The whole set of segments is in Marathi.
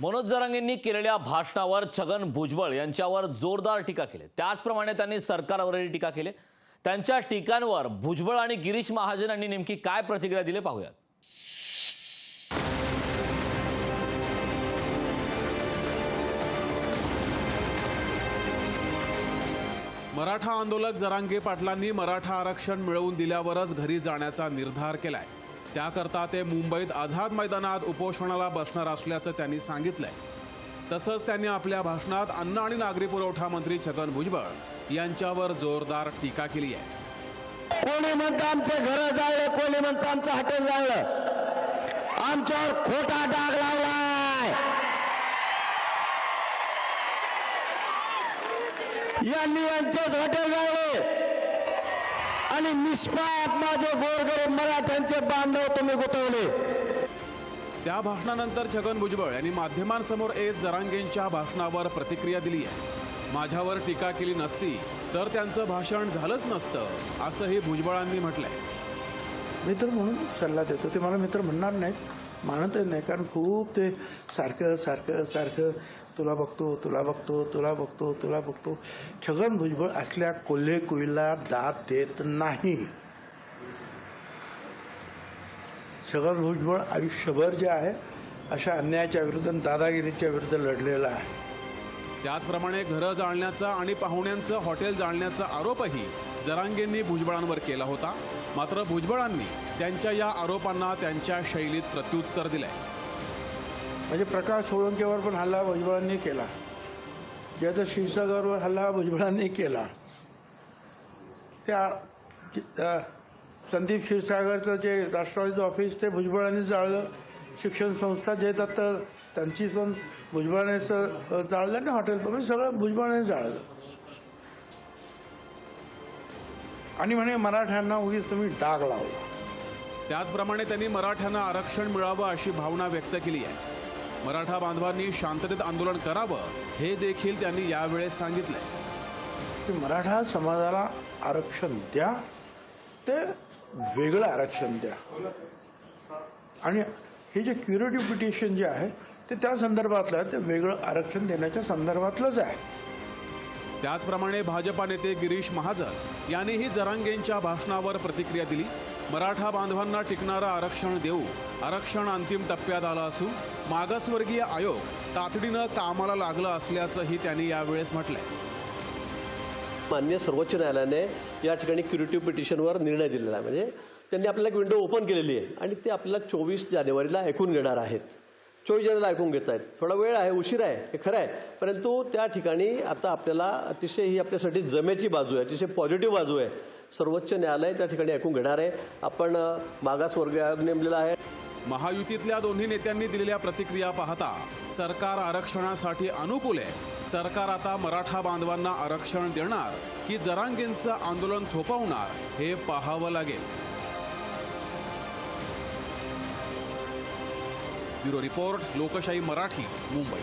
मनोज जरांगेंनी केलेल्या भाषणावर छगन भुजबळ यांच्यावर जोरदार टीका केली। त्याचप्रमाणे त्यांनी सरकारवरही टीका केली। त्यांच्या टीकांवर भुजबळ आणि गिरीश महाजन यांनी नेमकी काय प्रतिक्रिया दिली पाहूयात। मराठा आंदोलक जरांगे पाटलांनी मराठा आरक्षण मिळवून दिल्यावरच घरी जाण्याचा निर्धार केलाय। त्याकरता ते मुंबईत आझाद मैदानात उपोषणाला बसणार असल्याचं त्यांनी सांगितलंय। तसंच त्यांनी आपल्या भाषणात अन्न आणि नागरी पुरवठा मंत्री छगन भुजबळ यांच्यावर जोरदार टीका केली आहे। कोणी म्हणतं आमचे घर जाळले, कोणी म्हणतं आमचं हॉटेल जाळलं, आमच्यावर खोटा डाग लावलाय। यांनी यांचेच हॉटेल जाळले आणि निष्पाप माझे गोरगरीब मराठ्यांचे बांधव तुम्ही गुतवले। त्या भाषणानंतर छगन भुजबळ यांनी माध्यमांसमोर येत जरांगेंच्या भाषणावर प्रतिक्रिया दिली आहे। माझ्यावर टीका केली नसती तर त्यांचं भाषण झालंच नसतं असंही भुजबळांनी म्हटलंय। मित्र म्हणून सल्ला देतो, ते मला मित्र म्हणणार नाहीत, मानतच नाही, कारण खूप ते सारखं सारखं सारखं तुला बघतो तुला बघतो तुला बघतो तुला बघतो। छगन भुजबळ असल्या कोल्हे कुईला दाद देत नाही। छगन भुजबळ आयुष्यभर जे आहे अशा अन्यायाच्या विरुद्ध दादागिरीच्या विरुद्ध लढलेला आहे। त्याचप्रमाणे घरं जाळण्याचा आणि पाहुण्यांचं हॉटेल जाळण्याचा आरोपही जरांगेंनी भुजबळांवर केला होता। मात्र भुजबळांनी त्यांच्या या आरोपांना त्यांच्या शैलीत प्रत्युत्तर दिलंय। म्हणजे प्रकाश सोळंकेवर पण हल्ला भुजबळांनी केला, ज्याचा क्षीरसागरवर हल्ला भुजबळांनी केला, त्या संदीप क्षीरसागरचं जे राष्ट्रवादीचं ऑफिस ते भुजबळांनी जाळलं, शिक्षण संस्था जे तर त्यांची पण भुजबळांनीच जाळलं आणि हॉटेल पण सगळं भुजबळांनी जाळलं। आणि म्हणे मराठ्यांना उगीच तुम्ही डाग लावला। त्याचप्रमाणे त्यांनी मराठ्यांना आरक्षण मिळावं अशी भावना व्यक्त केली आहे। मराठा बांधवांनी शांततेत आंदोलन करावं हे देखील त्यांनी यावेळेस सांगितलंय की मराठा समाजाला आरक्षण द्या, ते वेगळं आरक्षण द्या, आणि हे जे क्युरेटिव्ह पिटिशन जे आहे ते त्या संदर्भातलं आहे, ते वेगळं आरक्षण देण्याच्या संदर्भातलंच आहे। त्याचप्रमाणे भाजपा नेते गिरीश महाजन यांनीही जरांगेंच्या भाषणावर प्रतिक्रिया दिली। मराठा बांधवांना टिकणारं आरक्षण देऊ, आरक्षण अंतिम टप्प्यात आलं असून मागासवर्गीय आयोग तातडीनं कामाला लागलं असल्याचंही त्यांनी यावेळेस म्हटलंय। माननीय सर्वोच्च न्यायालयाने या ठिकाणी क्युरेटिव्ह पिटिशनवर निर्णय दिलेला आहे, म्हणजे त्यांनी आपल्याला एक विंडो ओपन केलेली आहे आणि ते आपल्याला 24 जानेवारीला ऐकून घेणार आहेत। 24 जानेवारीला ऐकून घेत आहेत, थोडा वेळ आहे, उशीर आहे, हे खरं आहे, परंतु त्या ठिकाणी आता आपल्याला अतिशय ही आपल्यासाठी जमेची बाजू आहे, अतिशय पॉझिटिव्ह बाजू आहे। सर्वोच्च न्यायालय त्या ठिकाणी ऐकून घेणार आहे। आपण मागासवर्गीय आयोग नेमलेला आहे। महायुतीतल्या दोन्ही नेत्यांनी दिलेल्या प्रतिक्रिया पाहता सरकार आरक्षणासाठी अनुकूल आहे। सरकार आता मराठा बांधवांना आरक्षण देणार की जरांगेंचं आंदोलन थोपवणार हे पाहावं लागेल। ब्युरो रिपोर्ट, लोकशाही मराठी, मुंबई।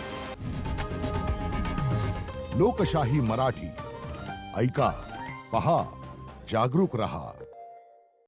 लोकशाही मराठी, ऐका, पहा, जागरूक रहा।